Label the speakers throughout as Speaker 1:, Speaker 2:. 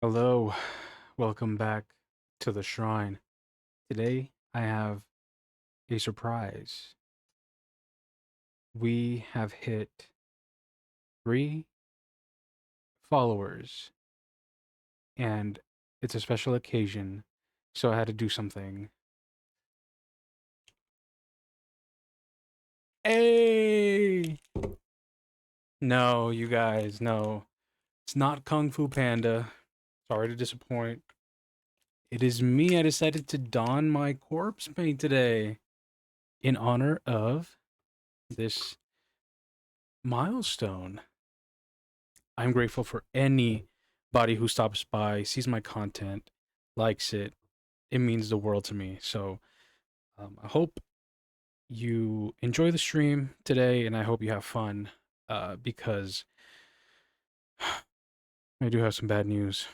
Speaker 1: Hello, welcome back to the shrine. Today I have a surprise. We have hit 3 followers, and it's a special occasion, so I had to do something. Hey! No, you guys, no. It's not Kung Fu Panda. Sorry to disappoint. It is me. I decided to don my corpse paint today in honor of this milestone. I'm grateful for anybody who stops by, sees my content, likes it. It means the world to me. So I hope you enjoy the stream today, and I hope you have fun because I do have some bad news.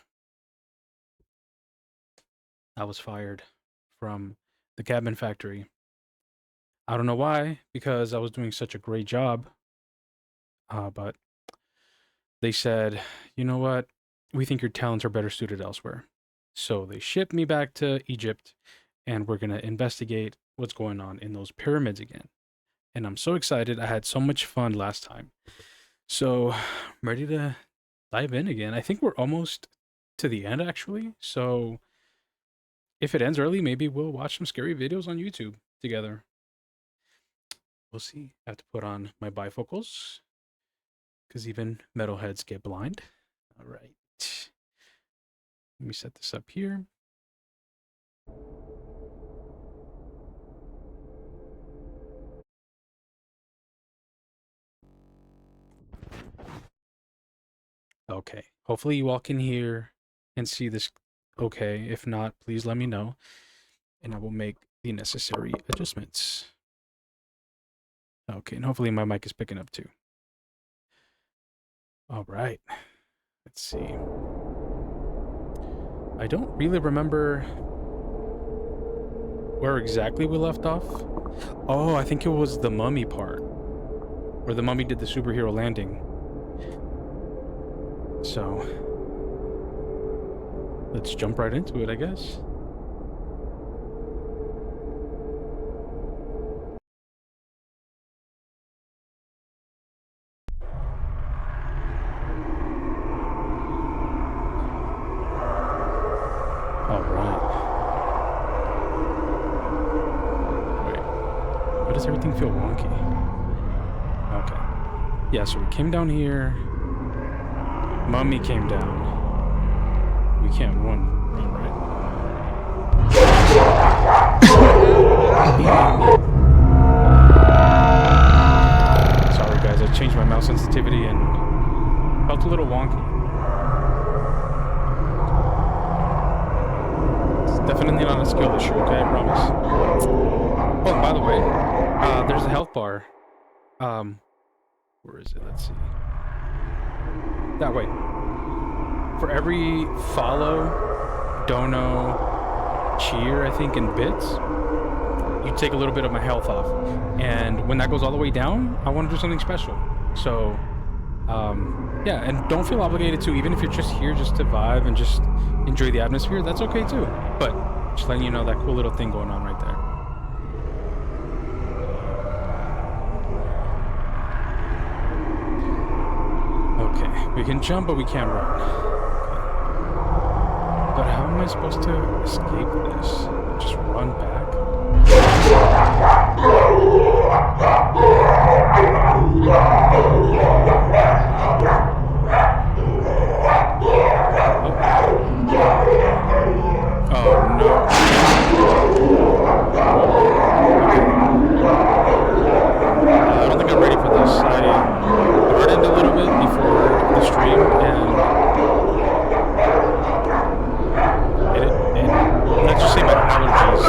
Speaker 1: I was fired from the cabin factory. I don't know why, because I was doing such a great job. But they said, you know what? We think your talents are better suited elsewhere. So they shipped me back to Egypt, and we're going to investigate what's going on in those pyramids again. And I'm so excited. I had so much fun last time. So I'm ready to dive in again. I think we're almost to the end, actually. So if it ends early, maybe we'll watch some scary videos on YouTube together. We'll see. I have to put on my bifocals because even metalheads get blind. All right. Let me set this up here. Okay. Hopefully you all can hear and see this okay. If not, please let me know, and I will make the necessary adjustments. Okay, and hopefully my mic is picking up too. All right. Let's see. I don't really remember where exactly we left off. Oh, I think it was the mummy part, where the mummy did the superhero landing. So, let's jump right into it, I guess. All right. Wait, why does everything feel wonky? Okay. Yeah, so we came down here. Mummy came down. We can't run, right? Sorry guys, I changed my mouse sensitivity and felt a little wonky. It's definitely not a skill issue, okay, I promise. Oh, and by the way, there's a health bar. Where is it? Let's see. That way. For every follow, dono, cheer, I think, in bits, you take a little bit of my health off. And when that goes all the way down, I want to do something special. So, yeah, and don't feel obligated to, even if you're just here just to vibe and just enjoy the atmosphere, that's okay too. But just letting you know that cool little thing going on right there. Okay, we can jump, but we can't run. But how am I supposed to escape this? Just run back? Oh no. I don't think I'm ready for this. I hardened a little bit before the stream, and let's just say my allergies.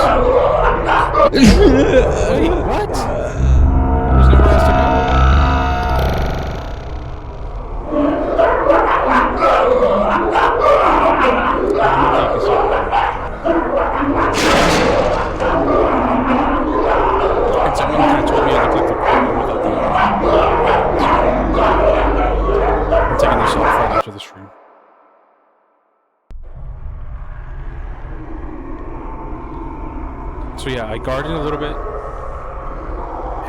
Speaker 1: Wait, what? There's nowhere else to go. And someone kind of told me I look like the Queen without the I'm taking this off right after the stream. So yeah, I guarded a little bit,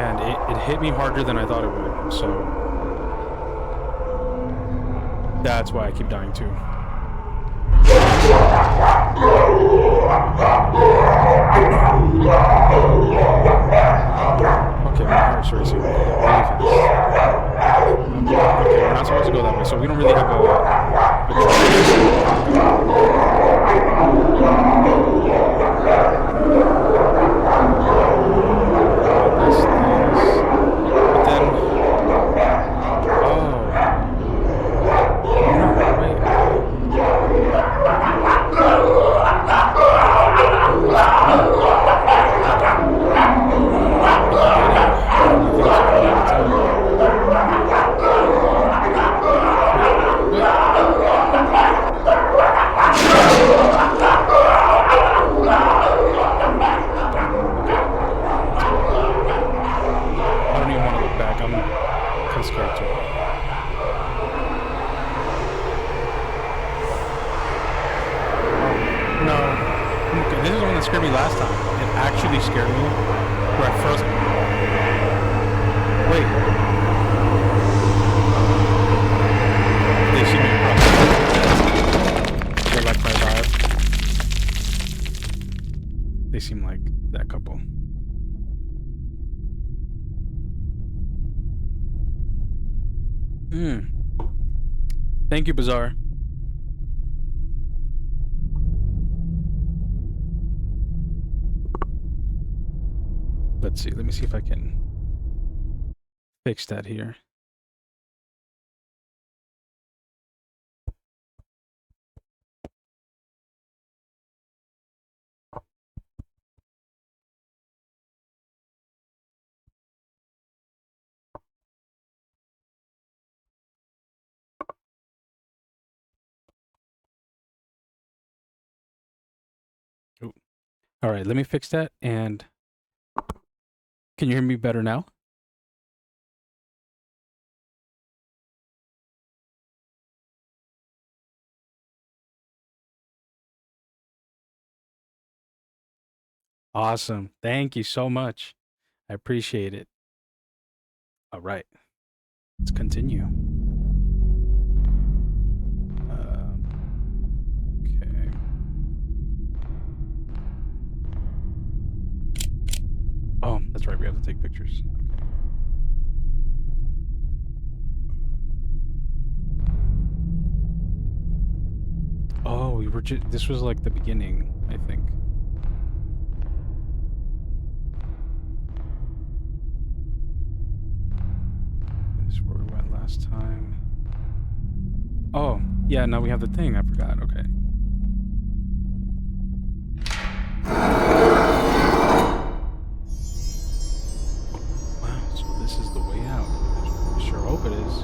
Speaker 1: and it hit me harder than I thought it would. So that's why I keep dying too. Okay, my heart's racing really fast. Okay, we're not supposed to go that way, so we don't really have a scared me last time. It actually scared me. Where I froze. Wait. They see me across. They like my vibe. They seem like that couple. Thank you, Bazaar. Let's see. Let me see if I can fix that here. Ooh. All right, let me fix that. And can you hear me better now? Awesome. Thank you so much. I appreciate it. All right. Let's continue. Okay. Oh, that's right. We have to take pictures. Okay. Oh, we were just... This was like the beginning, I think. This is where we went last time. Oh, yeah, now we have the thing. I forgot. Okay. Wow, so this is the way out. I sure hope it is.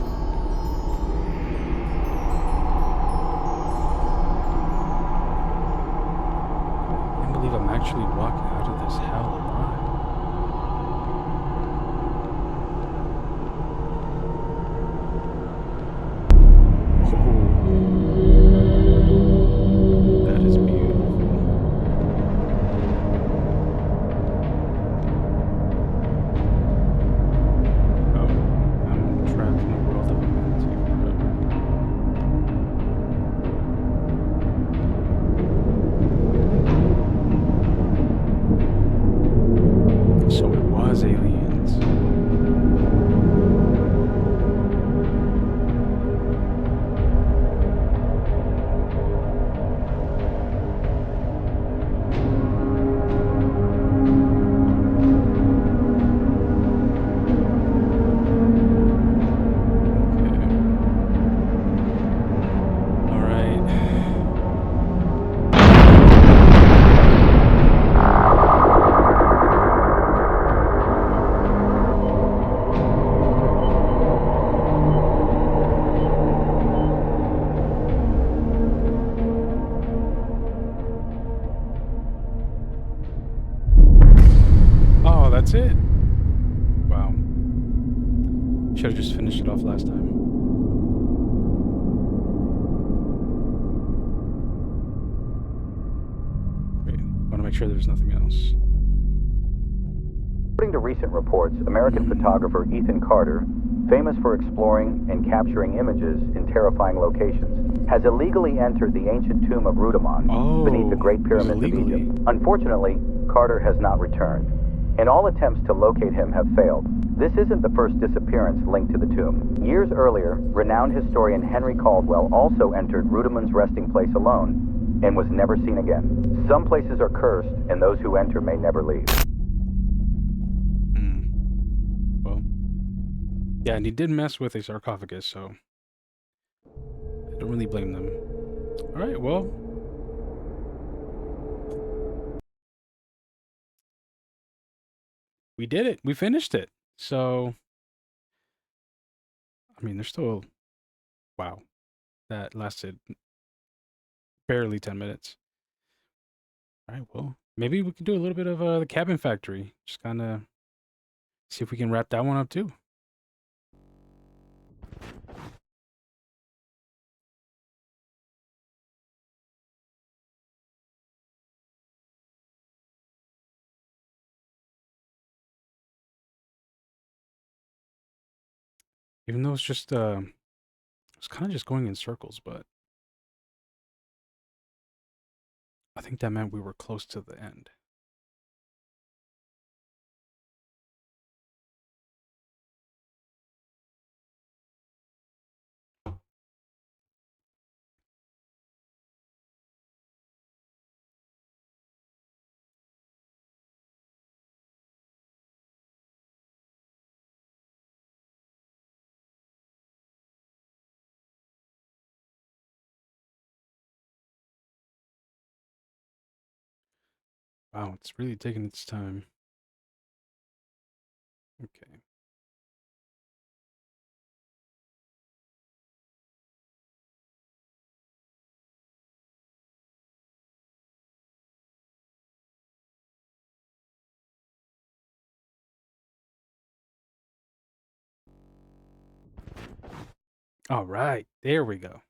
Speaker 1: I can't believe I'm actually walking out of this hell alive. That's it. Wow. Should have just finished it off last time. Wait, want to make sure there's nothing else.
Speaker 2: According to recent reports, American photographer Ethan Carter, famous for exploring and capturing images in terrifying locations, has illegally entered the ancient tomb of Rudimon beneath the Great Pyramids of Egypt. Unfortunately, Carter has not returned, and all attempts to locate him have failed. This isn't the first disappearance linked to the tomb. Years earlier, renowned historian Henry Caldwell also entered Rudimon's resting place alone and was never seen again. Some places are cursed, and those who enter may never leave.
Speaker 1: Well, yeah, and he did mess with a sarcophagus, so I don't really blame them. All right, well, we did it. We finished it. So, I mean, there's still, wow, that lasted barely 10 minutes. All right, well, maybe we could do a little bit of the cabin factory. Just kind of see if we can wrap that one up too. Even though it's just, it's kind of just going in circles, but I think that meant we were close to the end. Wow, it's really taking its time. Okay. All right, there we go.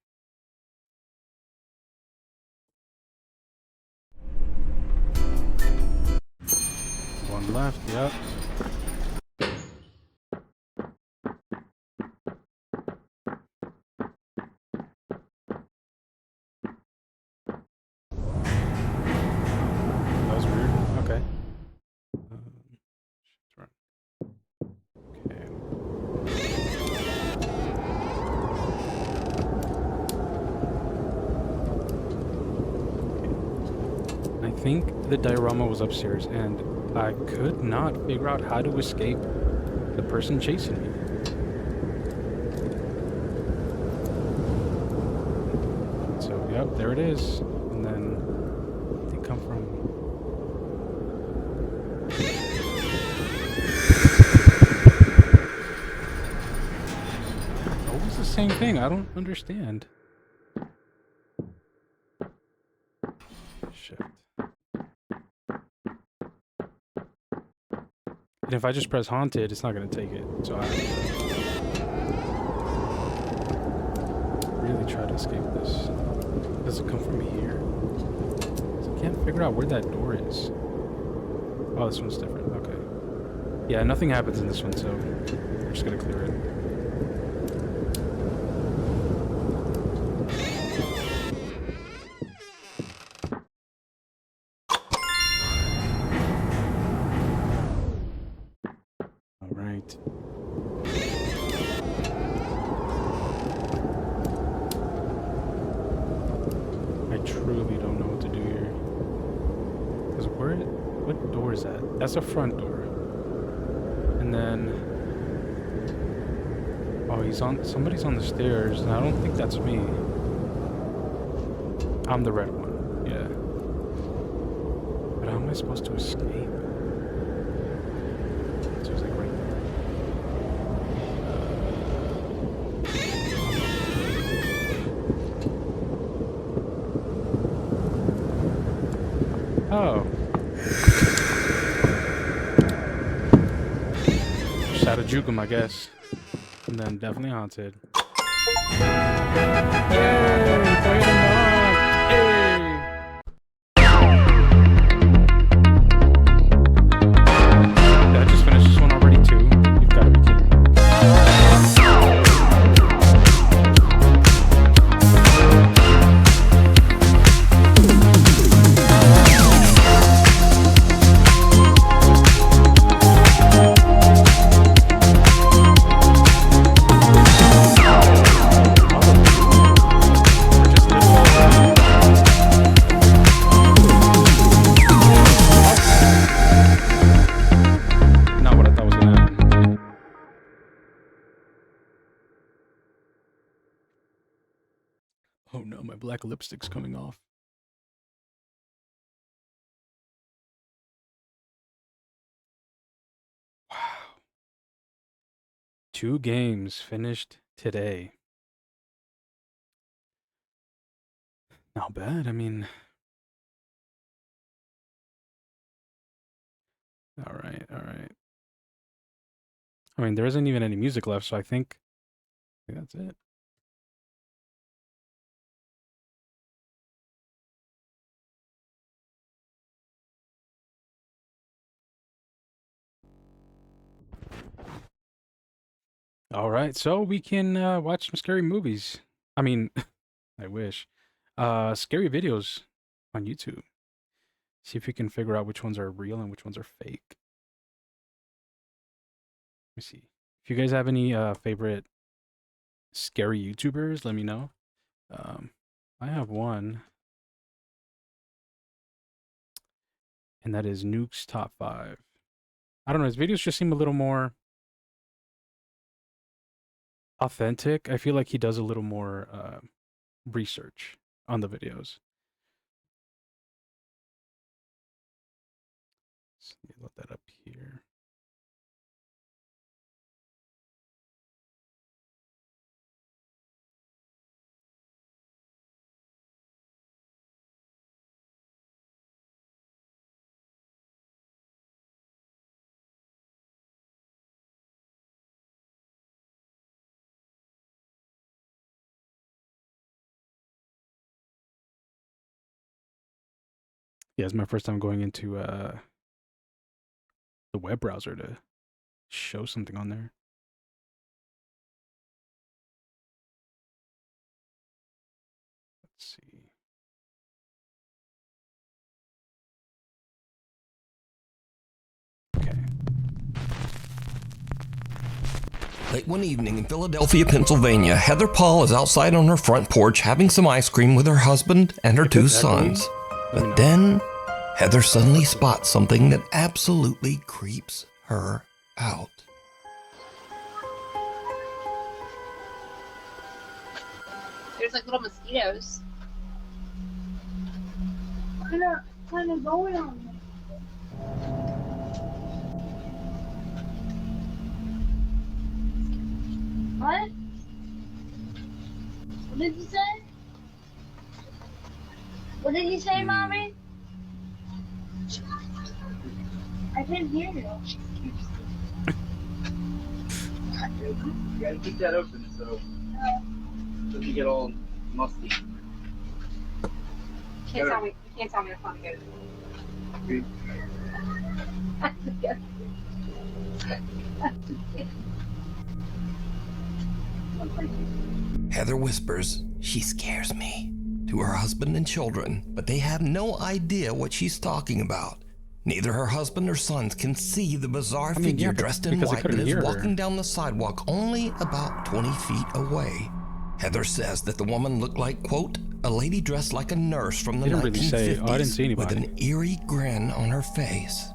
Speaker 1: One left, yep. That was weird. Okay. Shit's right. Okay. I think the diorama was upstairs, and I could not figure out how to escape the person chasing me. So, yep, there it is. And then they come from... Always the same thing. I don't understand. Shift. And if I just press haunted, it's not going to take it. So I have to really try to escape this. Does it come from here? So I can't figure out where that door is. Oh, this one's different. Okay. Yeah, nothing happens in this one, so we're just going to clear it. That's a front door. And then... Oh, somebody's on the stairs, and I don't think that's me. I'm the red one, yeah. But how am I supposed to escape? So it's like right there. Oh. Out of juke him, I guess. And then definitely haunted. That just black lipstick's coming off. Wow. 2 games finished today. Not bad. I mean, all right, all right. I mean, there isn't even any music left, so I think that's it. All right, so we can watch some scary movies. I mean, I wish. Scary videos on YouTube. See if we can figure out which ones are real and which ones are fake. Let me see. If you guys have any favorite scary YouTubers, let me know. I have one, and that is Nuke's Top 5. I don't know, his videos just seem a little more authentic. I feel like he does a little more research on the videos. Let me load that up here. Yeah, it's my first time going into the web browser to show something on there. Let's see. Okay.
Speaker 3: Late one evening in Philadelphia, Pennsylvania, Heather Paul is outside on her front porch having some ice cream with her husband and her 2 sons. But then, Heather suddenly spots something that absolutely creeps her out.
Speaker 4: There's like little mosquitoes.
Speaker 5: What kind of going on? What? What did you say? What did you say, Mommy? I didn't hear you.
Speaker 6: You gotta keep that open so it doesn't get all musty.
Speaker 4: You can't tell me it's not good.
Speaker 3: Heather whispers, "She scares me," to her husband and children, but they have no idea what she's talking about. Neither her husband or sons can see the bizarre figure dressed in white that is walking down the sidewalk only about 20 feet away. Heather says that the woman looked like, quote, a lady dressed like a nurse from the 1950s with an eerie grin on her face.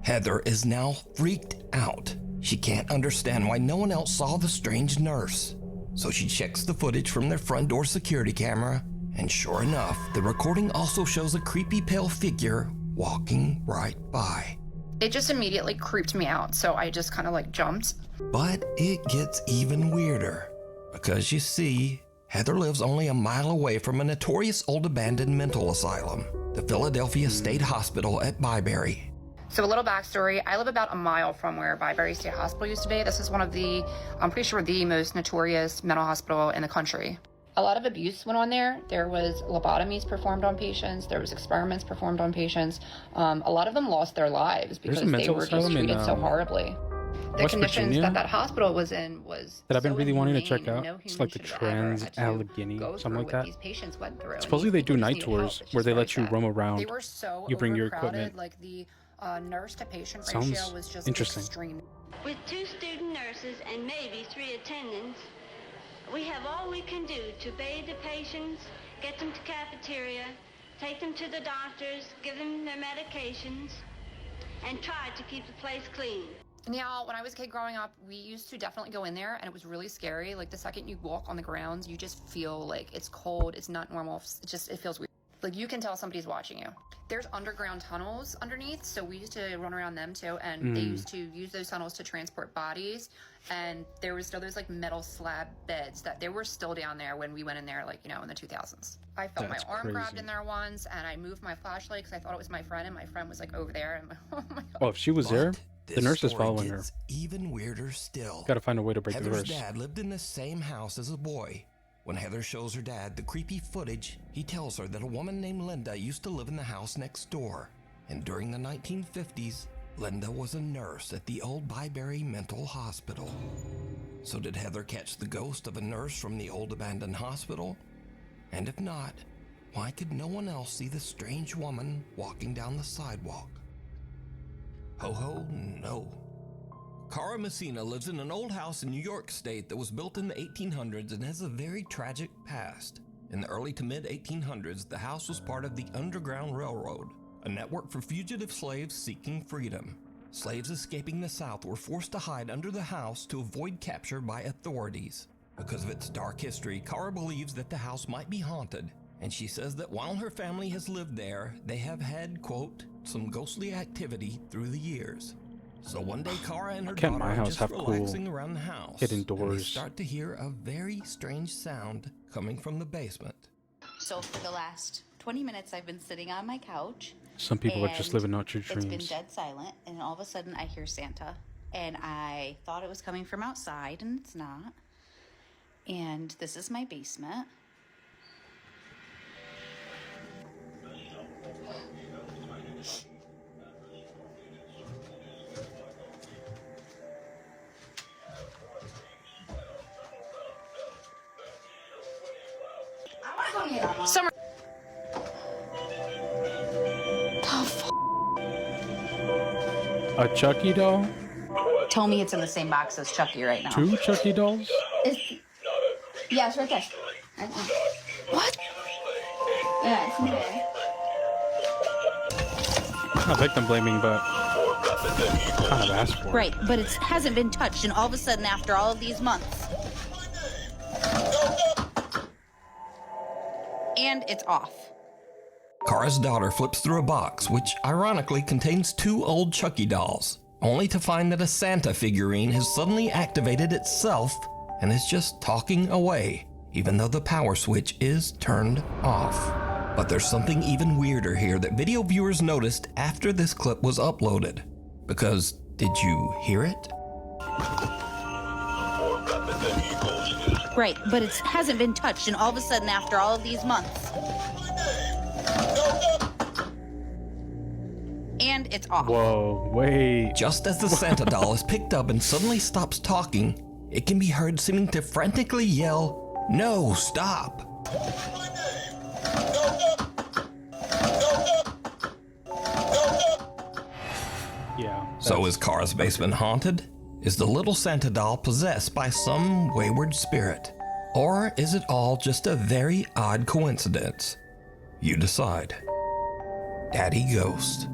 Speaker 3: Heather is now freaked out. She can't understand why no one else saw the strange nurse. So she checks the footage from their front door security camera, and sure enough, the recording also shows a creepy pale figure walking right by.
Speaker 4: It just immediately creeped me out, so I just kind of like jumped.
Speaker 3: But it gets even weirder, because you see, Heather lives only a mile away from a notorious old abandoned mental asylum, the Philadelphia State Hospital at Byberry.
Speaker 4: So a little backstory, I live about a mile from where Byberry State Hospital used to be. This is one of the, I'm pretty sure, the most notorious mental hospital in the country. A lot of abuse went on there. There was lobotomies performed on patients. There was experiments performed on patients. A lot of them lost their lives because they were just treated so horribly. The
Speaker 1: West
Speaker 4: conditions
Speaker 1: Virginia,
Speaker 4: that hospital was in was
Speaker 1: that I've been
Speaker 4: so
Speaker 1: really wanting to check
Speaker 4: inhumane,
Speaker 1: out.
Speaker 4: no
Speaker 1: It's
Speaker 4: human
Speaker 1: like the
Speaker 4: should have ever had to
Speaker 1: Allegheny,
Speaker 4: go
Speaker 1: something
Speaker 4: through
Speaker 1: like that.
Speaker 4: These patients went through.
Speaker 1: Supposedly they do
Speaker 4: People
Speaker 1: night
Speaker 4: just needed
Speaker 1: tours
Speaker 4: help. It's
Speaker 1: where
Speaker 4: just
Speaker 1: they
Speaker 4: very
Speaker 1: let you
Speaker 4: sad.
Speaker 1: roam around.
Speaker 4: They were so
Speaker 1: You bring your
Speaker 4: overcrowded,
Speaker 1: equipment.
Speaker 4: like the nurse to patient
Speaker 1: Sounds
Speaker 4: ratio was just
Speaker 1: interesting.
Speaker 4: extreme.
Speaker 5: With 2 student nurses and maybe 3 attendants, we have all we can do to bathe the patients, get them to cafeteria, take them to the doctors, give them their medications, and try to keep the place clean.
Speaker 4: Now, when I was a kid growing up, we used to definitely go in there, and it was really scary. Like, the second you walk on the grounds, you just feel like it's cold, it's not normal, it feels weird. Like, you can tell somebody's watching you. There's underground tunnels underneath, so we used to run around them too, and they used to use those tunnels to transport bodies, and there was still those, like, metal slab beds that they were still down there when we went in there, like, you know, in the 2000s. I felt
Speaker 1: That's
Speaker 4: my arm grabbed
Speaker 1: crazy.
Speaker 4: in there once, and I moved my flashlight because I thought it was my friend, and my friend was, like, over there, and I'm like, oh my God.
Speaker 1: Oh, if she was there, the
Speaker 3: This
Speaker 1: nurse is
Speaker 3: story
Speaker 1: following her.
Speaker 3: gets even weirder still.
Speaker 1: Gotta find a way to break the
Speaker 3: Heather's
Speaker 1: verse.
Speaker 3: dad lived in the same house as a boy. When Heather shows her dad the creepy footage, he tells her that a woman named Linda used to live in the house next door. And during the 1950s, Linda was a nurse at the old Byberry Mental Hospital. So did Heather catch the ghost of a nurse from the old abandoned hospital? And if not, why could no one else see the strange woman walking down the sidewalk? Ho ho, no. Cara Messina lives in an old house in New York State that was built in the 1800s and has a very tragic past. In the early to mid 1800s, the house was part of the Underground Railroad, a network for fugitive slaves seeking freedom. Slaves escaping the South were forced to hide under the house to avoid capture by authorities. Because of its dark history, Cara believes that the house might be haunted, and she says that while her family has lived there, they have had, quote, some ghostly activity through the years. So one day, Cara and her
Speaker 1: Can't
Speaker 3: daughter
Speaker 1: my
Speaker 3: are
Speaker 1: house
Speaker 3: just
Speaker 1: have cool
Speaker 3: relaxing around the house,
Speaker 1: hidden
Speaker 3: and they
Speaker 1: doors?
Speaker 3: start to hear a very strange sound coming from the basement.
Speaker 7: So for the last 20 minutes, I've been sitting on my couch.
Speaker 1: Some people are just
Speaker 7: and
Speaker 1: living out your
Speaker 7: It's been
Speaker 1: dreams.
Speaker 7: dead silent, and all of a sudden I hear Santa, and I thought it was coming from outside, and it's not. And this is my basement.
Speaker 4: Summer.
Speaker 1: A Chucky doll?
Speaker 7: Tell me it's in the same box as Chucky right now.
Speaker 1: 2 Chucky dolls?
Speaker 8: Yeah, it's right there.
Speaker 7: What?
Speaker 8: Yeah, it's in there.
Speaker 1: Not victim blaming, but kind of asked for it.
Speaker 7: Right, but it hasn't been touched, and all of a sudden, after all of these months, and it's off.
Speaker 3: Cara's daughter flips through a box, which ironically contains 2 old Chucky dolls, only to find that a Santa figurine has suddenly activated itself and is just talking away, even though the power switch is turned off. But there's something even weirder here that video viewers noticed after this clip was uploaded. Because, did you hear it?
Speaker 7: Right, but it hasn't been touched, and all of a sudden, after all of these months, and it's off.
Speaker 1: Whoa, wait.
Speaker 3: Just as the Santa doll is picked up and suddenly stops talking, it can be heard seeming to frantically yell, "No, stop!"
Speaker 1: Yeah.
Speaker 3: So is Cara's basement haunted? Is the little Santa doll possessed by some wayward spirit? Or is it all just a very odd coincidence? You decide. Daddy Ghost.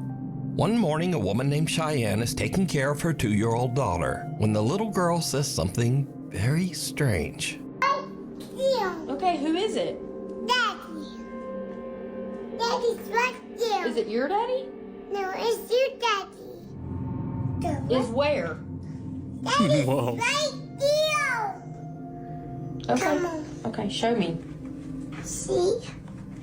Speaker 3: One morning, a woman named Cheyenne is taking care of her 2-year-old daughter when the little girl says something very strange.
Speaker 8: Okay, who is it?
Speaker 9: Daddy. Daddy's right there.
Speaker 8: Is it your daddy?
Speaker 9: No, it's your daddy.
Speaker 8: Is where?
Speaker 9: Daddy's
Speaker 1: Whoa.
Speaker 9: right there.
Speaker 8: Okay.
Speaker 9: Come on.
Speaker 8: Okay, show me.
Speaker 9: See?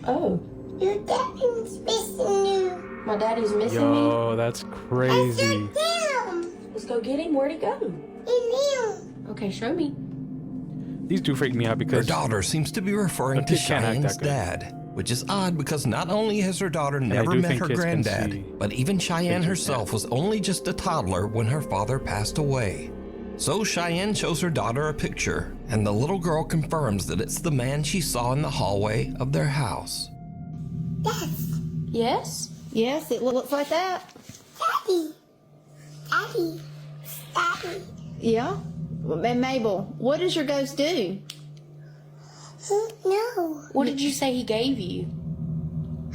Speaker 8: Oh,
Speaker 9: Your daddy's missing you.
Speaker 8: my daddy's missing me.
Speaker 1: Yo, that's crazy.
Speaker 9: Damn.
Speaker 8: Let's go get him. Where'd he go?
Speaker 9: In him.
Speaker 8: Okay, show me.
Speaker 1: These do freak me out
Speaker 3: Her
Speaker 1: because
Speaker 3: daughter seems to be referring
Speaker 1: a
Speaker 3: to
Speaker 1: kid can't act
Speaker 3: Cheyenne's
Speaker 1: that good.
Speaker 3: dad, which is odd because not only has her daughter never
Speaker 1: do
Speaker 3: met
Speaker 1: think
Speaker 3: her
Speaker 1: kids can
Speaker 3: granddad,
Speaker 1: see
Speaker 3: but even Cheyenne
Speaker 1: pictures,
Speaker 3: herself
Speaker 1: yeah.
Speaker 3: was only just a toddler when her father passed away. So Cheyenne shows her daughter a picture, and the little girl confirms that it's the man she saw in the hallway of their house.
Speaker 8: Yes?
Speaker 10: Yes, it looks like that.
Speaker 9: Daddy. Daddy. Daddy.
Speaker 10: Yeah. And Mabel, what does your ghost do?
Speaker 9: No.
Speaker 8: What did you say he gave you?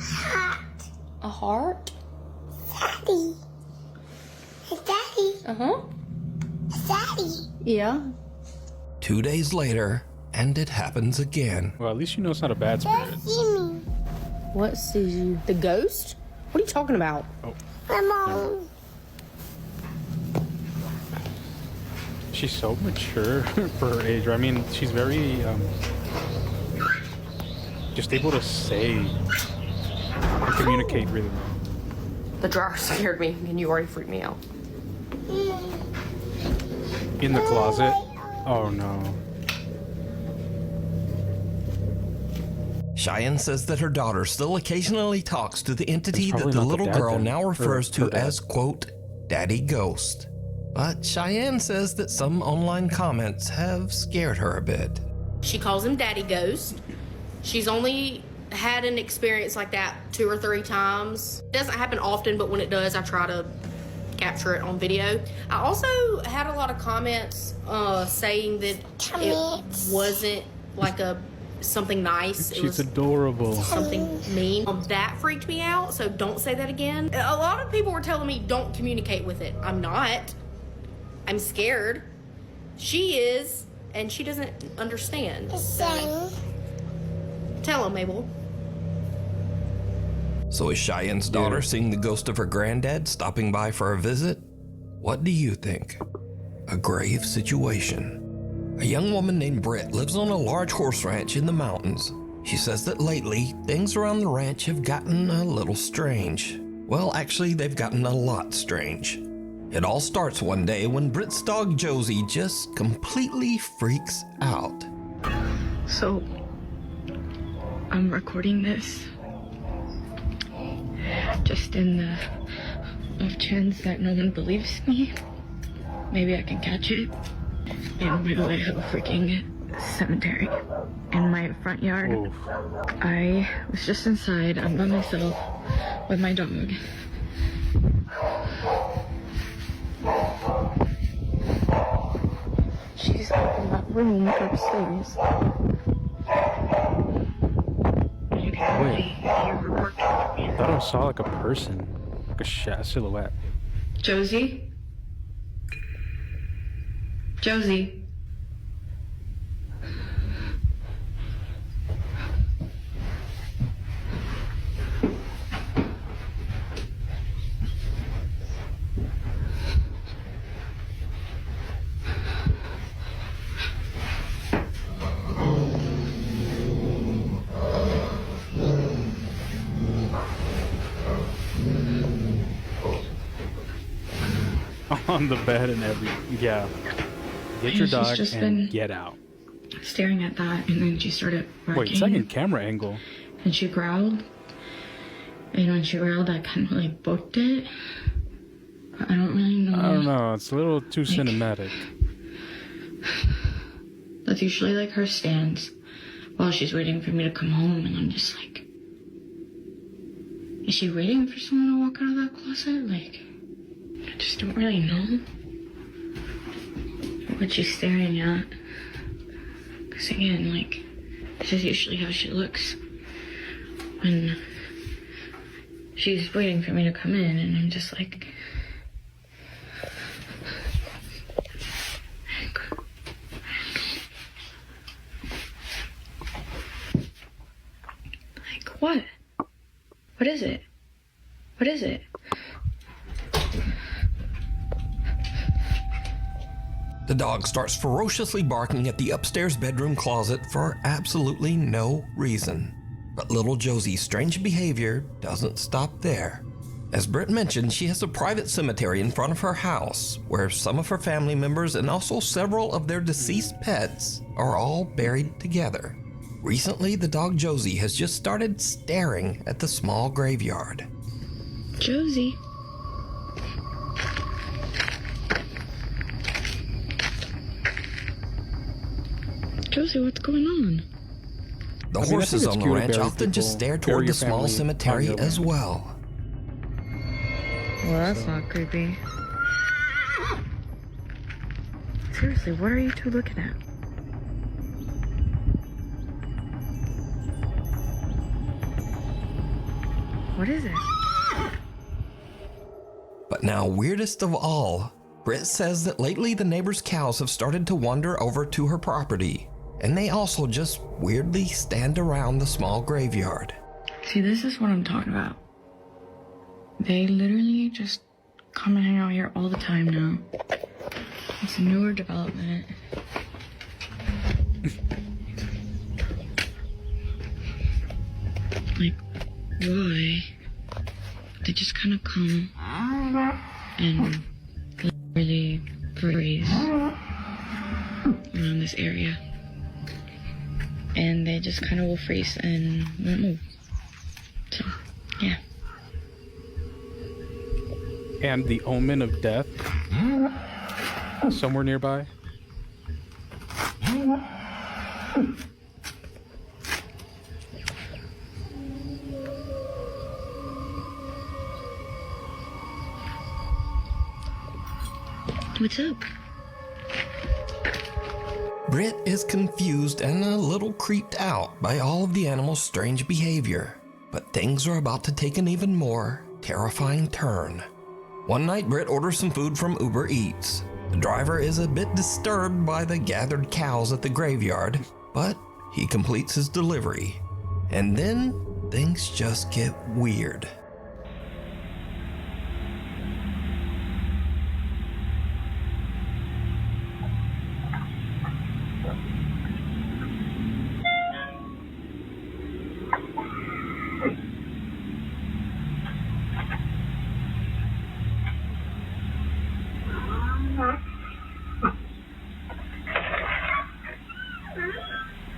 Speaker 9: Hot.
Speaker 8: A heart?
Speaker 9: Daddy. Hey, Daddy.
Speaker 8: Uh-huh.
Speaker 9: Daddy.
Speaker 10: Yeah.
Speaker 3: 2 days later, and it happens again.
Speaker 1: Well, at least you know it's not a bad spirit.
Speaker 9: See me.
Speaker 8: What sees you? The ghost? What are you talking about?
Speaker 1: Oh,
Speaker 9: My mom.
Speaker 1: she's so mature for her age. I mean, she's very just able to say and communicate really well.
Speaker 11: The drawer scared me, and you already freaked me out.
Speaker 1: In the closet. Oh no.
Speaker 3: Cheyenne says that her daughter still occasionally talks to the entity
Speaker 1: It's
Speaker 3: that
Speaker 1: probably
Speaker 3: the
Speaker 1: not the
Speaker 3: little
Speaker 1: dad
Speaker 3: girl
Speaker 1: then,
Speaker 3: now
Speaker 1: or
Speaker 3: refers
Speaker 1: her
Speaker 3: to
Speaker 1: dad.
Speaker 3: as, quote, Daddy Ghost. But Cheyenne says that some online comments have scared her a bit.
Speaker 12: She calls him Daddy Ghost. She's only had an experience like that 2 or 3 times. It doesn't happen often, but when it does, I try to capture it on video. I also had a lot of comments saying that it wasn't like something nice. It was
Speaker 1: She's adorable.
Speaker 12: something mean. That freaked me out, so don't say that again. A lot of people were telling me don't communicate with it. I'm not. I'm scared. She is, and she doesn't understand. So, tell him, Mabel.
Speaker 3: So is Cheyenne's daughter seeing the ghost of her granddad stopping by for a visit? What do you think? A grave situation. A young woman named Britt lives on a large horse ranch in the mountains. She says that lately, things around the ranch have gotten a little strange. Well, actually, they've gotten a lot strange. It all starts one day when Britt's dog Josie just completely freaks out.
Speaker 13: So, I'm recording this just in the off chance that no one believes me. Maybe I can catch it. And by the way, I have a freaking cemetery in my front yard.
Speaker 1: Oof.
Speaker 13: I was just inside. I'm by myself with my dog. She's up in that room upstairs.
Speaker 1: Wait. I thought I saw like a person, like a silhouette.
Speaker 13: Josie? Josie?
Speaker 1: On the bed and everything. Yeah. Get your
Speaker 13: She's
Speaker 1: dog
Speaker 13: just
Speaker 1: and
Speaker 13: been
Speaker 1: get out.
Speaker 13: Staring at that, and then she started barking.
Speaker 1: Wait, second camera angle.
Speaker 13: And she growled. And when she growled, I kind of like booked it. But I don't really know.
Speaker 1: I don't know. It's a little too cinematic.
Speaker 13: That's usually like her stance while she's waiting for me to come home, and I'm just like, is she waiting for someone to walk out of that closet? Like, I just don't really know what she's staring at. Because again, like, this is usually how she looks when she's waiting for me to come in, and I'm just like, what? What is it? What is it?
Speaker 3: The dog starts ferociously barking at the upstairs bedroom closet for absolutely no reason. But little Josie's strange behavior doesn't stop there. As Britt mentioned, she has a private cemetery in front of her house where some of her family members and also several of their deceased pets are all buried together. Recently, the dog Josie has just started staring at the small graveyard.
Speaker 13: Josie. Josie, what's going on?
Speaker 3: The
Speaker 1: I mean,
Speaker 3: horses
Speaker 1: I think
Speaker 3: on
Speaker 1: it's
Speaker 3: the
Speaker 1: cute to
Speaker 3: ranch
Speaker 1: bury
Speaker 3: often just
Speaker 1: people,
Speaker 3: stare
Speaker 1: bury
Speaker 3: toward
Speaker 1: your
Speaker 3: the small
Speaker 1: family
Speaker 3: cemetery
Speaker 1: on your
Speaker 3: as
Speaker 1: land.
Speaker 3: well.
Speaker 13: Well, that's not creepy. Seriously, what are you two looking at? What is it?
Speaker 3: But now, weirdest of all, Britt says that lately the neighbors' cows have started to wander over to her property, and they also just weirdly stand around the small graveyard.
Speaker 13: See, this is what I'm talking about. They literally just come and hang out here all the time now. It's a newer development. Like, why? They just kind of come and literally breeze around this area. And they just kind of will freeze and won't move. So, yeah.
Speaker 1: And the omen of death somewhere nearby.
Speaker 13: What's up?
Speaker 3: Britt is confused and a little creeped out by all of the animals' strange behavior, but things are about to take an even more terrifying turn. One night, Britt orders some food from Uber Eats. The driver is a bit disturbed by the gathered cows at the graveyard, but he completes his delivery. And then things just get weird.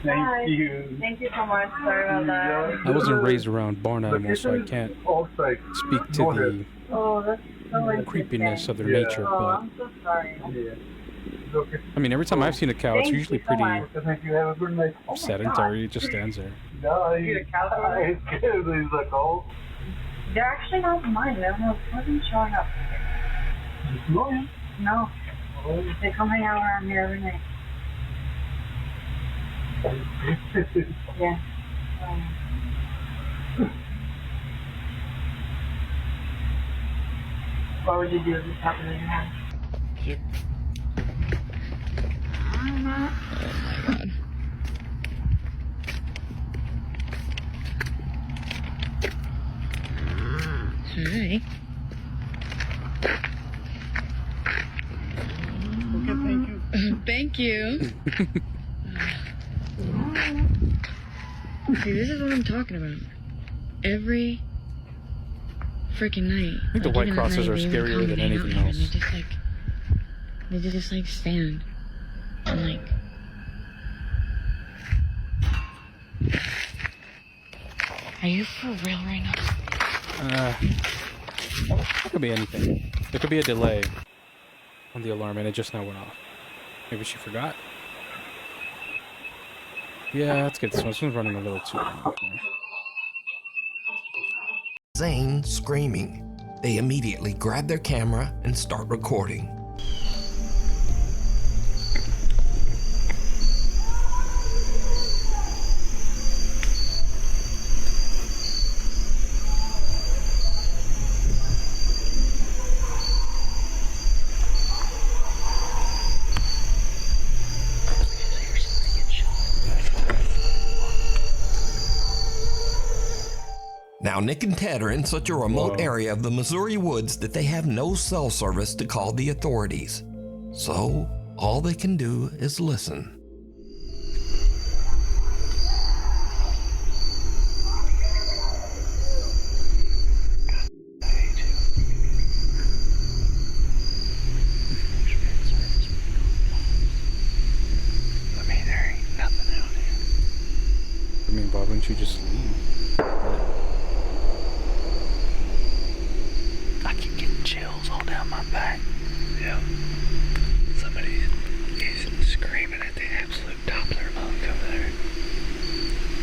Speaker 6: Thank you.
Speaker 14: Thank you so much. Sorry about that.
Speaker 1: I wasn't raised around barn animals, so I can't speak to
Speaker 14: that's so
Speaker 1: the creepiness of their nature,
Speaker 14: Oh,
Speaker 1: but
Speaker 14: I'm so sorry.
Speaker 1: I mean, every time I've seen a cow, it's
Speaker 14: Thank
Speaker 1: usually
Speaker 14: you so
Speaker 1: pretty
Speaker 14: much.
Speaker 1: sedentary. It just stands there.
Speaker 6: No,
Speaker 14: You the cow door?
Speaker 6: it's good. He's like, oh,
Speaker 14: They're actually not mine. They don't know who's showing up. No. They come hang out around here every night. Yeah. What would you do if this happened in your house?
Speaker 13: Oh my god. Hi.
Speaker 6: okay, thank you.
Speaker 13: Thank you. See, this is what I'm talking about. Every freaking night.
Speaker 1: I think the white crosses are scarier than anything else.
Speaker 13: They just like stand and like. Are you for real right now?
Speaker 1: It could be anything. There could be a delay on the alarm and it just now went off. Maybe she forgot. Yeah, let's get this one. This one's running a little too long.
Speaker 3: Zane screaming. They immediately grab their camera and start recording. Now, Nick and Ted are in such a remote area of the Missouri woods that they have no cell service to call the authorities. So, all they can do is listen.
Speaker 15: I mean, there ain't nothing out here.
Speaker 1: I mean, why wouldn't you just leave?
Speaker 15: I keep getting chills all down my back. Yeah. Somebody is screaming at the absolute top of their lungs over there.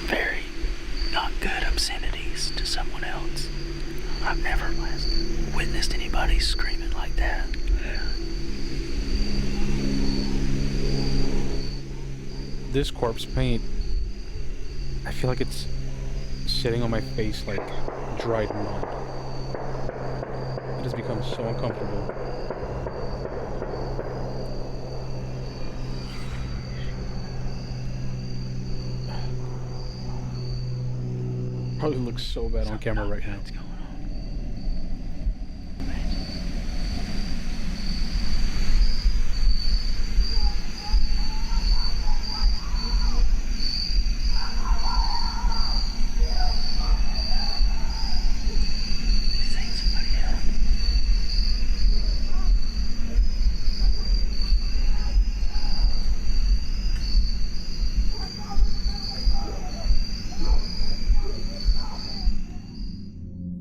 Speaker 15: Very not good obscenities to someone else. I've never witnessed anybody screaming like that.
Speaker 1: This corpse paint, I feel like it's sitting on my face like dried mud. It has become so uncomfortable. probably looks so bad on camera right now.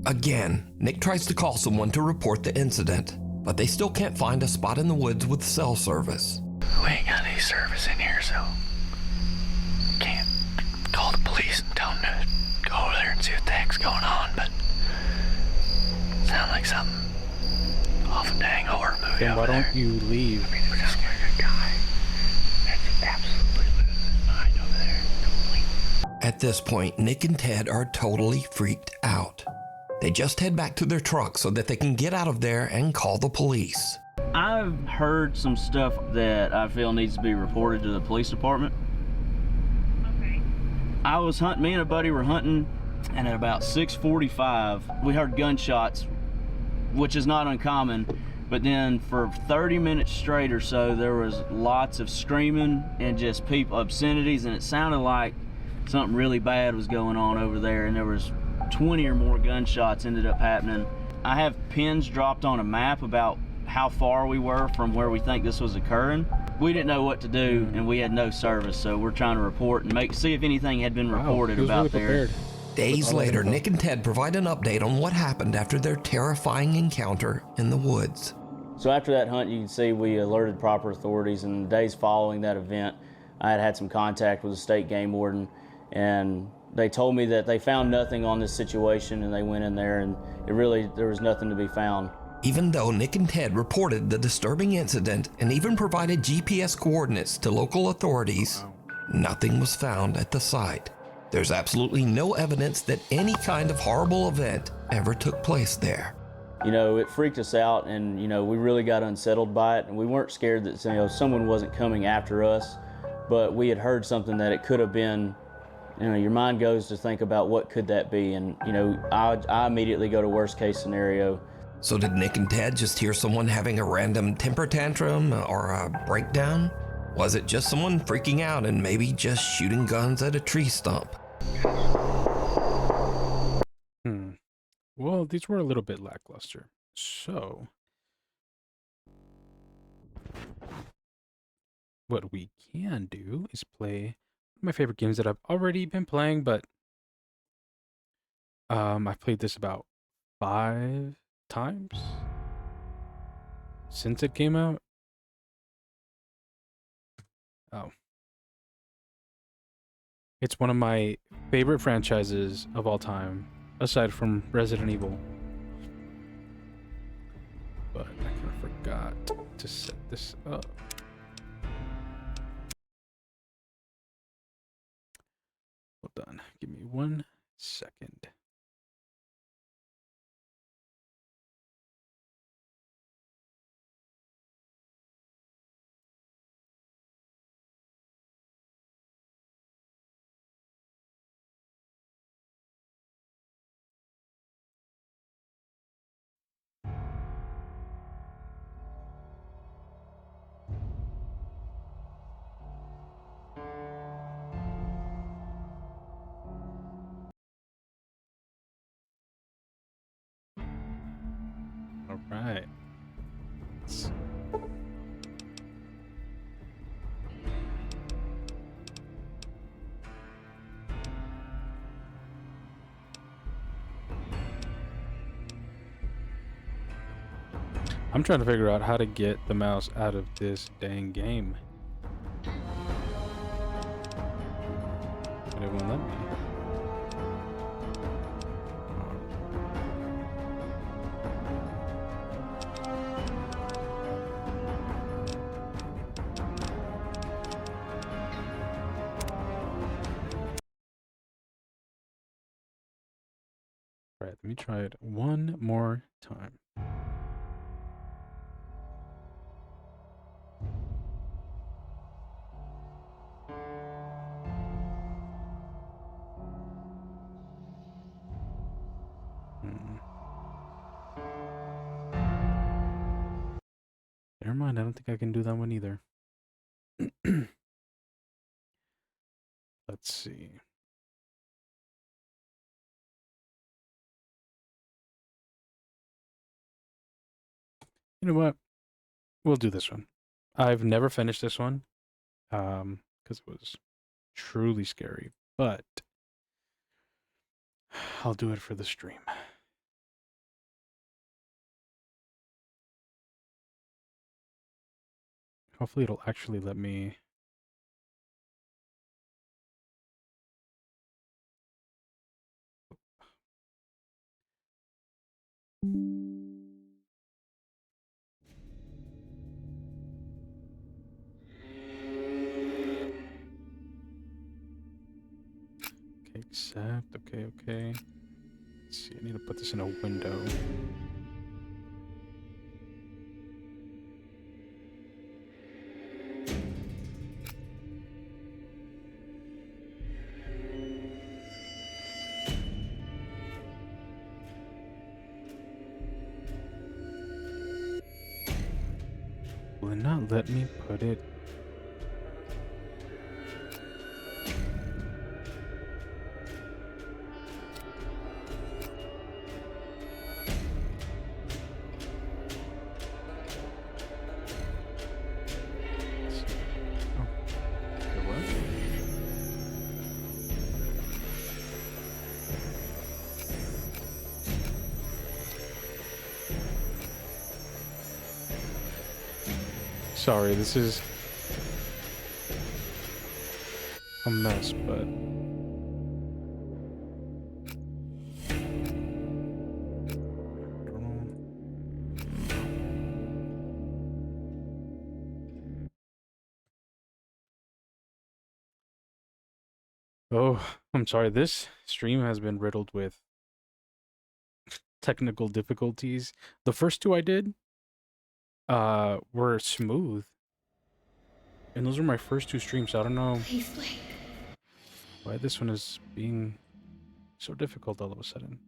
Speaker 3: Again, Nick tries to call someone to report the incident, but they still can't find a spot in the woods with cell service.
Speaker 15: We ain't got any service in here, so can't call the police and tell them to go over there and see what the heck's going on, but sound like something off a dang horror movie.
Speaker 1: Then why don't you leave?
Speaker 15: I mean, it sounds like a guy that's absolutely losing his mind over there. Totally.
Speaker 3: At this point, Nick and Ted are totally freaked out. They just head back to their truck so that they can get out of there and call the police.
Speaker 16: I've heard some stuff that I feel needs to be reported to the police department.
Speaker 14: Okay.
Speaker 16: I was hunting, me and a buddy were hunting, and at about 6:45, we heard gunshots, which is not uncommon, but then for 30 minutes straight or so, there was lots of screaming and just people, obscenities, and it sounded like something really bad was going on over there, and there was 20 or more gunshots ended up happening. I have pins dropped on a map about how far we were from where we think this was occurring. We didn't know what to do, and we had no service, so we're trying to report and see if anything had been reported about there.
Speaker 3: Days later, Nick and Ted provide an update on what happened after their terrifying encounter in the woods.
Speaker 16: So after that hunt, you can see we alerted proper authorities, and the days following that event, I had some contact with the state game warden, and they told me that they found nothing on this situation, and they went in there, and there was nothing to be found.
Speaker 3: Even though Nick and Ted reported the disturbing incident and even provided GPS coordinates to local authorities, nothing was found at the site. There's absolutely no evidence that any kind of horrible event ever took place there.
Speaker 16: You know, it freaked us out, and we really got unsettled by it, and we weren't scared that someone wasn't coming after us, but we had heard something that it could have been. Your mind goes to think about what could that be, and I immediately go to worst case scenario.
Speaker 3: So did Nick and Ted just hear someone having a random temper tantrum or a breakdown? Was it just someone freaking out and maybe just shooting guns at a tree stump?
Speaker 1: Well, these were a little bit lackluster. So what we can do is play my favorite games that I've already been playing, but I've played this about 5 times since it came out. Oh. It's one of my favorite franchises of all time, aside from Resident Evil. But I kind of forgot to set this up. Hold on, give me 1 second. All right. I'm trying to figure out how to get the mouse out of this dang game. But it won't let me. All right, let me try it one more time. Never mind, I don't think I can do that one either. Let's see. You know what? We'll do this one. I've never finished this one, because it was truly scary, but I'll do it for the stream. Hopefully it'll actually let me. Okay, accept. Okay. Let's see, I need to put this in a window. Will it not let me put it? Sorry, this is a mess, but oh, I'm sorry. This stream has been riddled with technical difficulties. The first two I did were smooth. And those were my first two streams, so I don't know why this one is being so difficult all of a sudden.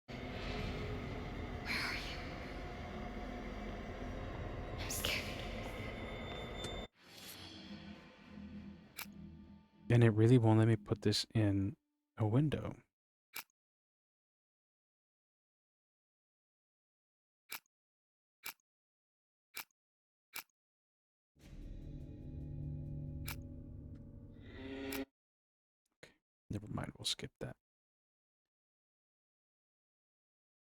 Speaker 9: Where are you? I'm scared.
Speaker 1: And it really won't let me put this in a window. Never mind, we'll skip that.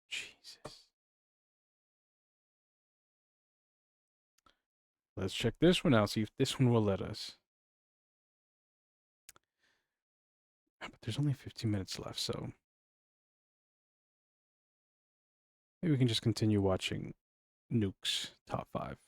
Speaker 1: Jesus. Let's check this one out, see if this one will let us. But there's only 15 minutes left, so maybe we can just continue watching Nuke's top 5.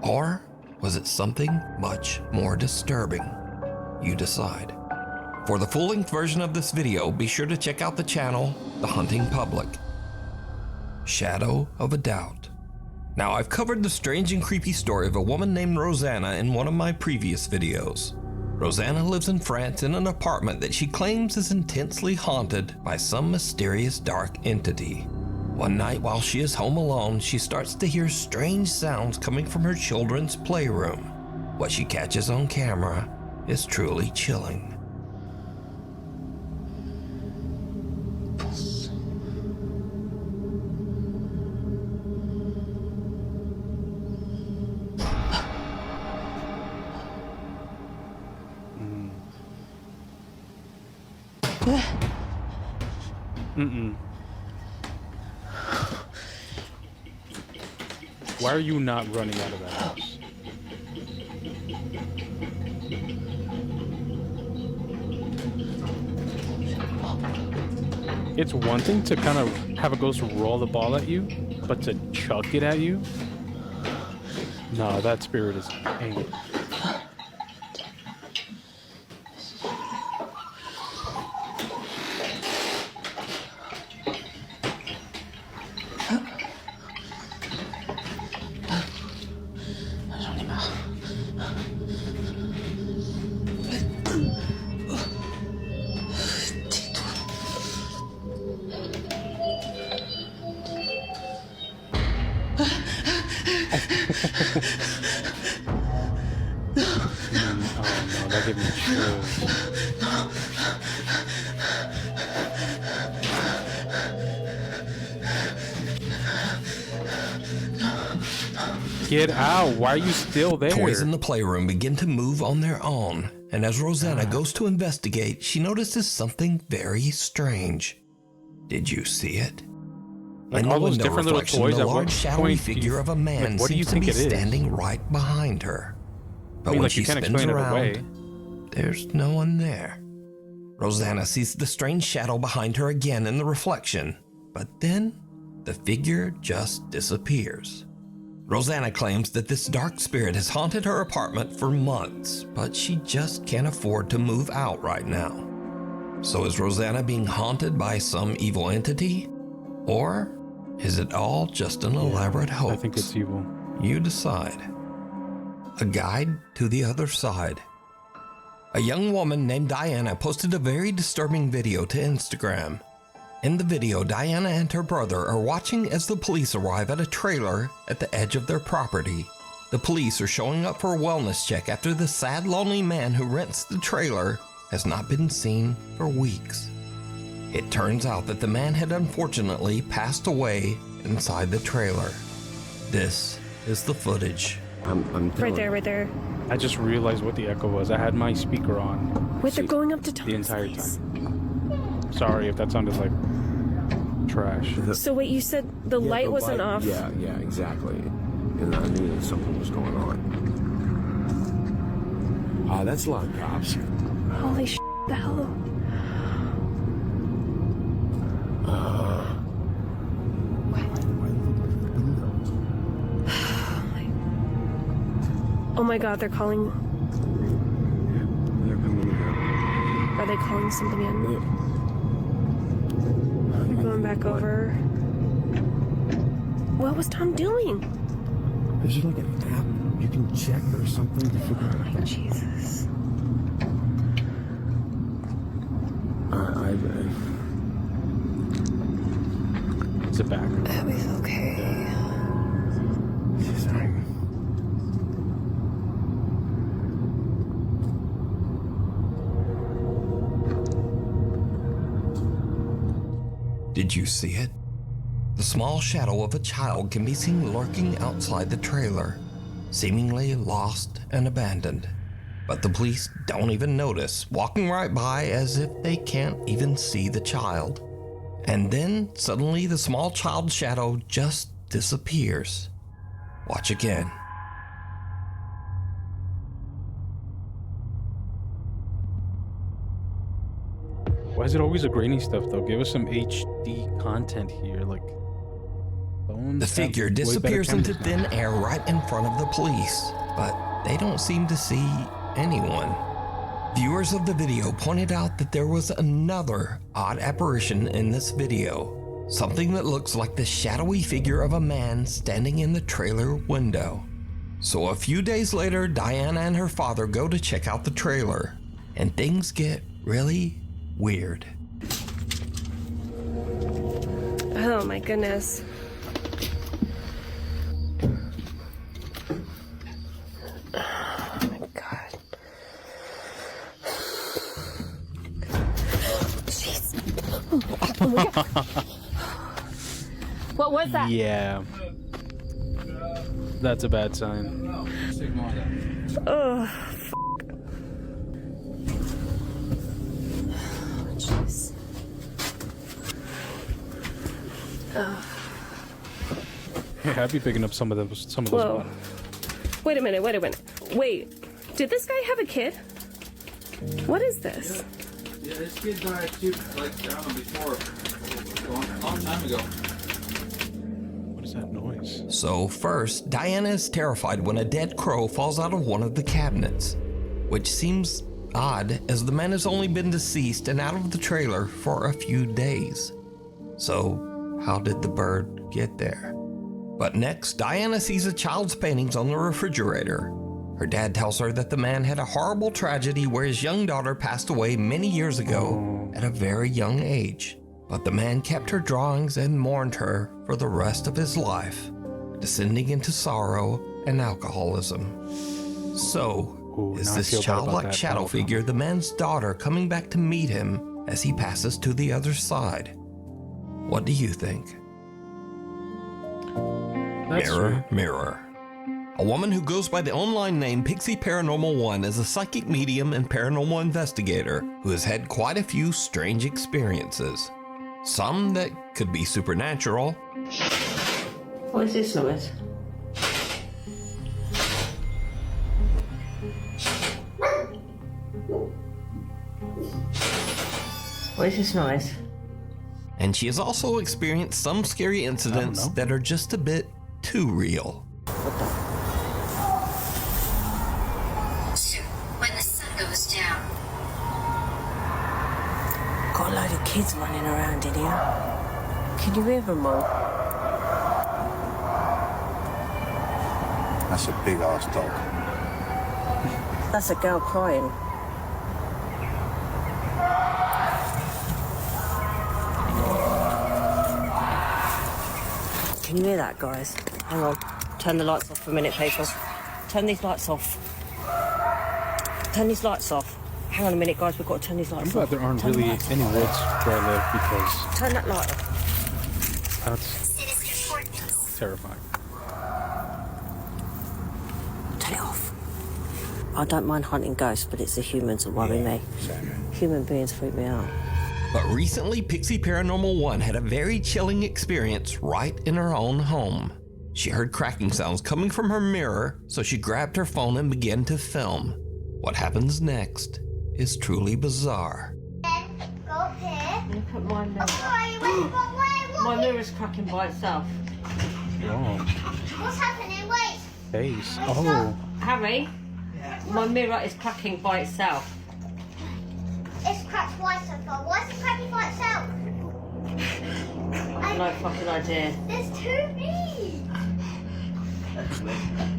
Speaker 3: Or was it something much more disturbing? You decide. For the full-length version of this video, be sure to check out the channel, The Hunting Public. Shadow of a Doubt. Now, I've covered the strange and creepy story of a woman named Rosanna in one of my previous videos. Rosanna lives in France in an apartment that she claims is intensely haunted by some mysterious dark entity. One night while she is home alone, she starts to hear strange sounds coming from her children's playroom. What she catches on camera is truly chilling.
Speaker 1: Why are you not running out of that house? It's one thing to kind of have a ghost roll the ball at you, but to chuck it at you? No, that spirit is angry. Oh no, that gave me chills. Get out! Why are you still there?
Speaker 3: Toys in the playroom begin to move on their own, and as Rosanna goes to investigate, she notices something very strange. Did you see it?
Speaker 1: Like
Speaker 3: in
Speaker 1: all
Speaker 3: the
Speaker 1: those
Speaker 3: window
Speaker 1: different little
Speaker 3: reflection,
Speaker 1: toys,
Speaker 3: the
Speaker 1: at what
Speaker 3: large shadowy
Speaker 1: point do you-
Speaker 3: figure of a man
Speaker 1: like, what do you
Speaker 3: seems to
Speaker 1: think
Speaker 3: be
Speaker 1: it is?
Speaker 3: standing right behind her. But
Speaker 1: I mean,
Speaker 3: when
Speaker 1: like,
Speaker 3: she
Speaker 1: you can't
Speaker 3: spins
Speaker 1: explain it
Speaker 3: around,
Speaker 1: away.
Speaker 3: there's no one there. Rosanna sees the strange shadow behind her again in the reflection, but then the figure just disappears. Rosanna claims that this dark spirit has haunted her apartment for months, but she just can't afford to move out right now. So is Rosanna being haunted by some evil entity? Or is it all just an elaborate hoax?
Speaker 1: I think it's evil.
Speaker 3: You decide. A guide to the other side. A young woman named Diana posted a very disturbing video to Instagram. In the video, Diana and her brother are watching as the police arrive at a trailer at the edge of their property. The police are showing up for a wellness check after the sad, lonely man who rents the trailer has not been seen for weeks. It turns out that the man had unfortunately passed away inside the trailer. This is the footage.
Speaker 11: Right there.
Speaker 1: I just realized what the echo was. I had my speaker on.
Speaker 11: Wait, they're going up to
Speaker 1: the entire time. Sorry if that sounded like trash.
Speaker 11: So wait, you said the light wasn't off?
Speaker 17: Yeah, exactly. And I knew that something was going on. That's a lot of cops.
Speaker 11: Holy sh**, the hell? Oh my god, they're calling.
Speaker 17: They're coming in.
Speaker 11: Are they calling something in? I'm going back over. What was Tom doing?
Speaker 17: Is there like an app you can check or something to figure out?
Speaker 11: Jesus.
Speaker 1: Is it back?
Speaker 11: Abby's okay.
Speaker 17: She's alright.
Speaker 3: Did you see it? The small shadow of a child can be seen lurking outside the trailer, seemingly lost and abandoned. But the police don't even notice, walking right by as if they can't even see the child. And then suddenly the small child shadow just disappears. Watch again.
Speaker 1: Why is it always the grainy stuff though? Give us some HD content here, like bones.
Speaker 3: The figure disappears into thin air right in front of the police, but they don't seem to see anyone. Viewers of the video pointed out that there was another odd apparition in this video, something that looks like the shadowy figure of a man standing in the trailer window. So a few days later, Diana and her father go to check out the trailer, and things get really weird.
Speaker 11: Oh my goodness. Oh my god. Jeez. Oh my god. What was that?
Speaker 1: Yeah. That's a bad sign.
Speaker 11: Oh, jeez.
Speaker 1: Yeah, I'd be picking up some of those.
Speaker 11: Whoa. Wait a minute. Wait, did this guy have a kid? What is this?
Speaker 18: Yeah, this kid died too, like, I don't know, before, a long time ago.
Speaker 1: What is that noise?
Speaker 3: So first, Diana is terrified when a dead crow falls out of one of the cabinets, which seems odd as the man has only been deceased and out of the trailer for a few days. So how did the bird get there? But next, Diana sees a child's paintings on the refrigerator. Her dad tells her that the man had a horrible tragedy where his young daughter passed away many years ago at a very young age. But the man kept her drawings and mourned her for the rest of his life, descending into sorrow and alcoholism. So, is this childlike shadow figure the man's daughter coming back to meet him as he passes to the other side? What do you think? Mirror, mirror. A woman who goes by the online name Pixie Paranormal 1 is a psychic medium and paranormal investigator who has had quite a few strange experiences. Some that could be supernatural.
Speaker 11: What is this noise? What is this noise?
Speaker 3: And she has also experienced some scary incidents that are just a bit too real.
Speaker 9: So, when the sun goes down.
Speaker 11: Got a load of kids running around in here. Can you hear them all?
Speaker 17: That's a big ass dog.
Speaker 11: That's a girl crying. Can you hear that, guys? Hang on. Turn the lights off for a minute, people. Turn these lights off. Turn these lights off. Hang on a minute, guys. We've got to turn these lights off.
Speaker 1: I'm glad there aren't really any woods where I live because...
Speaker 11: Turn that light off.
Speaker 1: That's terrifying.
Speaker 11: Turn it off. I don't mind hunting ghosts, but it's the humans that worry me. Human beings freak me out.
Speaker 3: But recently, Pixie Paranormal 1 had a very chilling experience right in her own home. She heard cracking sounds coming from her mirror, so she grabbed her phone and began to film. What happens next is truly bizarre.
Speaker 11: Look at my mirror. My mirror's cracking by itself.
Speaker 1: Oh.
Speaker 10: What's happening? Wait.
Speaker 1: Face. Oh.
Speaker 11: Harry, my mirror is cracking by itself.
Speaker 10: It's cracked by itself. Why is it cracking by itself?
Speaker 11: I've no fucking idea.
Speaker 10: There's two big.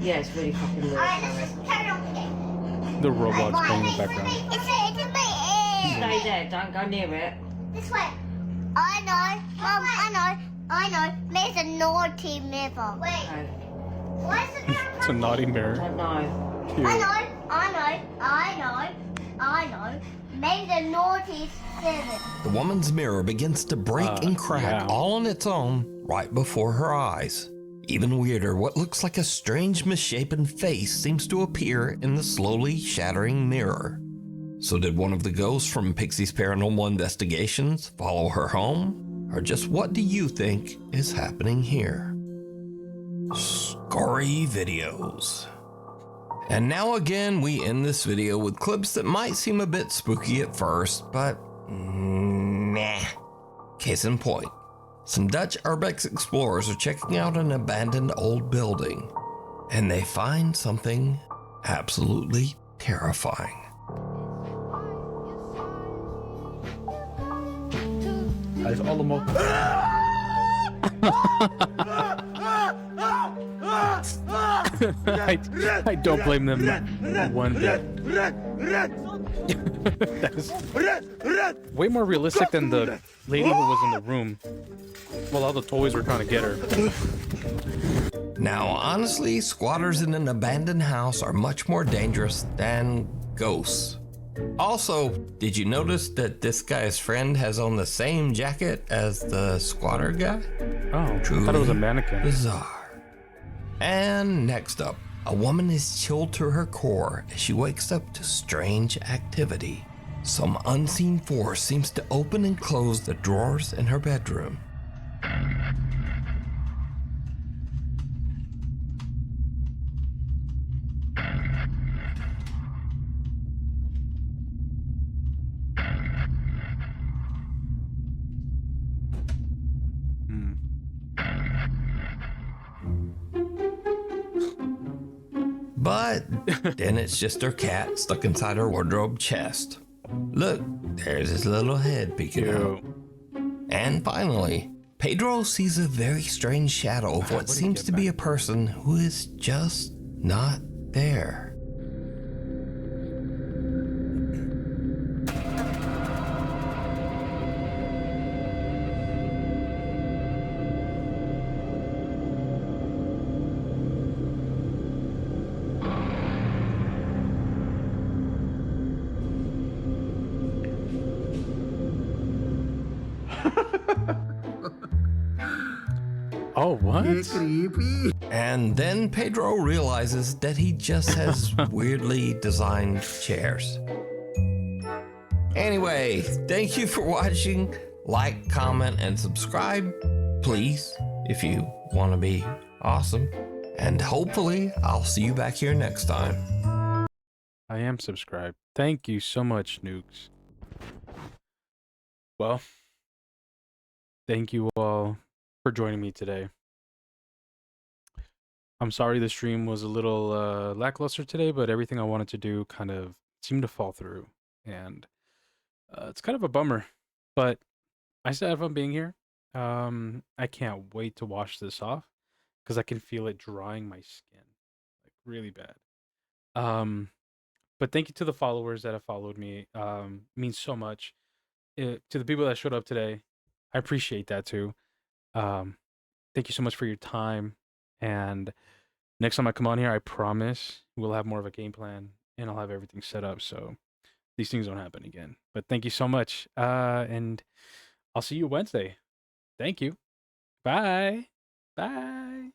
Speaker 11: Yeah, it's really fucking weird.
Speaker 10: Alright, let's just carry on with it.
Speaker 1: The robot's playing in the background.
Speaker 11: Stay there, don't go near it.
Speaker 10: This way. I know. Mum, I know. There's a naughty mirror. Wait.
Speaker 11: Okay.
Speaker 10: Why is it there?
Speaker 1: It's a naughty mirror.
Speaker 11: I don't know.
Speaker 1: Cute.
Speaker 10: I know. Maybe the naughty 7.
Speaker 3: The woman's mirror begins to break and crack all on its own right before her eyes. Even weirder, what looks like a strange misshapen face seems to appear in the slowly shattering mirror. So did one of the ghosts from Pixie's Paranormal Investigations follow her home? Or just what do you think is happening here? Scary videos. And now again, we end this video with clips that might seem a bit spooky at first, but nah. Case in point, some Dutch urbex explorers are checking out an abandoned old building, and they find something absolutely terrifying.
Speaker 1: Hij is allemaal... I don't blame them one bit. That's way more realistic than the lady who was in the room while all the toys were trying to get her.
Speaker 3: Now, honestly, squatters in an abandoned house are much more dangerous than ghosts. Also, did you notice that this guy's friend has on the same jacket as the squatter guy?
Speaker 1: Oh,
Speaker 3: truly
Speaker 1: I thought it was a mannequin.
Speaker 3: Bizarre. And next up, a woman is chilled to her core as she wakes up to strange activity. Some unseen force seems to open and close the drawers in her bedroom. But then it's just her cat stuck inside her wardrobe chest. Look, there's his little head peeking out. And finally, Pedro sees a very strange shadow of what seems to be a person who is just not there.
Speaker 1: Oh, what?
Speaker 3: Creepy. And then Pedro realizes that he just has weirdly designed chairs. Anyway, thank you for watching. Like, comment, and subscribe, please, if you want to be awesome. And hopefully, I'll see you back here next time.
Speaker 1: I am subscribed. Thank you so much, Nukes. Well, thank you all for joining me today. I'm sorry the stream was a little lackluster today, but everything I wanted to do kind of seemed to fall through. And it's kind of a bummer, but I still have fun being here. I can't wait to wash this off because I can feel it drying my skin, like really bad. But thank you to the followers that have followed me. Means so much. To the people that showed up today, I appreciate that too. Thank you so much for your time. And next time I come on here, I promise we'll have more of a game plan and I'll have everything set up so these things don't happen again. But thank you so much. And I'll see you Wednesday. Thank you. Bye. Bye.